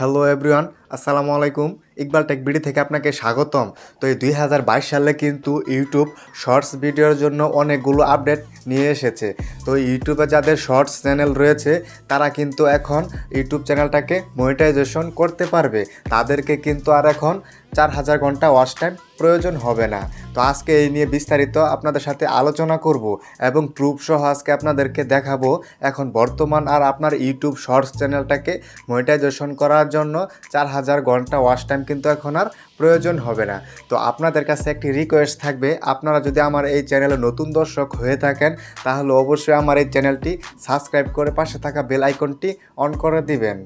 Hello everyone, আসসালামু আলাইকুম। Iqbal take video থেকে আপনাকে স্বাগতম। তো এই 2022 সালে কিন্তু ইউটিউব শর্টস ভিডিওর জন্য অনেকগুলো আপডেট নিয়ে এসেছে। তো ইউটিউবে যাদের শর্টস চ্যানেল রয়েছে তারা কিন্তু এখন ইউটিউব চ্যানেলটাকে মনিটাইজেশন করতে পারবে। তাদেরকে কিন্তু আর এখন 4000 ঘন্টা ওয়াচ টাইম প্রয়োজন হবে না। তো আজকে এই নিয়ে বিস্তারিত আপনাদের সাথে আলোচনা করব এবং প্রুফ সহ আজকে আপনাদেরকে দেখাবো এখন বর্তমান আর আপনার ইউটিউব শর্টস চ্যানেলটাকে মনিটাইজেশন করার জন্য 4000 ঘন্টা ওয়াচ টাইম কিন্তু এখন আর প্রয়োজন হবে না। তো আপনাদের কাছে একটি রিকোয়েস্ট থাকবে, আপনারা যদি আমার এই চ্যানেলে নতুন দর্শক হয়ে থাকেন তাহলে অবশ্যই আমার এই চ্যানেলটি সাবস্ক্রাইব করে পাশে থাকা বেল আইকনটি অন করে দিবেন।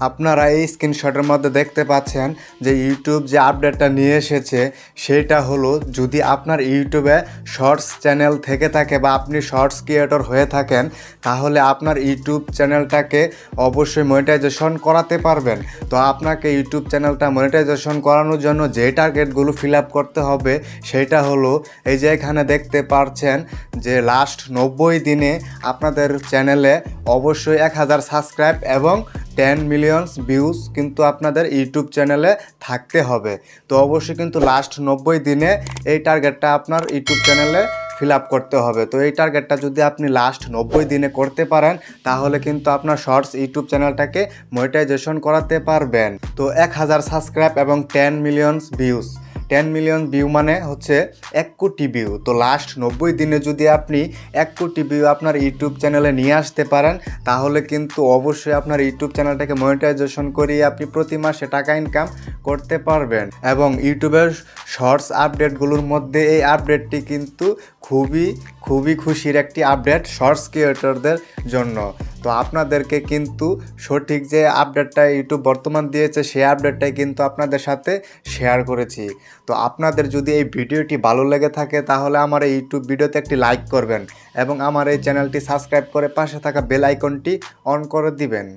আপনারা এই স্ক্রিনশটের মধ্যে দেখতে পাচ্ছেন যে ইউটিউব যে আপডেটটা নিয়ে এসেছে সেটা হলো, যদি আপনার ইউটিউবে শর্টস চ্যানেল থেকে থাকে বা আপনি শর্টস ক্রিয়েটর হয়ে থাকেন তাহলে আপনার ইউটিউব চ্যানেলটাকে অবশ্যই মনিটাইজেশন করাতে পারবেন। তো আপনাকে ইউটিউব চ্যানেলটা মনিটাইজেশন করানোর জন্য যে টার্গেটগুলো ফিল আপ করতে হবে সেটা হলো, এই যে এখানে দেখতে পাচ্ছেন যে লাস্ট 90 দিনে আপনাদের চ্যানেলে অবশ্যই 1000 সাবস্ক্রাইব এবং 10 মিলিয়ন ভিউজ কিন্তু আপনাদের ইউটিউব চ্যানেলে থাকতে হবে। তো অবশ্যই কিন্তু লাস্ট 90 দিনে এই টার্গেটটা আপনার ইউটিউব চ্যানেলে ফিল আপ করতে হবে। তো এই টার্গেটটা যদি আপনি লাস্ট 90 দিনে করতে পারেন তাহলে কিন্তু আপনার শর্টস ইউটিউব চ্যানেলটাকে মনিটাইজেশন করাতে পারবেন। তো 1000 সাবস্ক্রাইব এবং 10 মিলিয়ন ভিউজ, 10 মিলিয়ন ভিউ মানে হচ্ছে 1 কোটি ভিউ। তো লাস্ট 90 দিনে যদি আপনি 1 কোটি ভিউ আপনার ইউটিউব চ্যানেলে নিয়ে আসতে পারেন তাহলে কিন্তু অবশ্যই আপনার ইউটিউব চ্যানেলটাকে মনিটাইজেশন করিয়ে আপনি প্রতি মাসে টাকা ইনকাম করতে পারবেন। এবং ইউটিউবের শর্টস আপডেটগুলোর মধ্যে এই আপডেটটি কিন্তু খুবই খুশির একটি আপডেট শর্টস ক্রিয়েটরদের জন্য। তো আপনাদেরকে কিন্তু সঠিক যে আপডেটটা ইউটিউব বর্তমান দিয়েছে সেই আপডেটটাই কিন্তু আপনাদের সাথে শেয়ার করেছি। তো আপনাদের যদি এই ভিডিওটি ভালো লেগে থাকে তাহলে আমার এই ইউটিউব ভিডিওতে একটি লাইক করবেন এবং আমার এই চ্যানেলটি সাবস্ক্রাইব করে পাশে থাকা বেল আইকনটি অন করে দিবেন।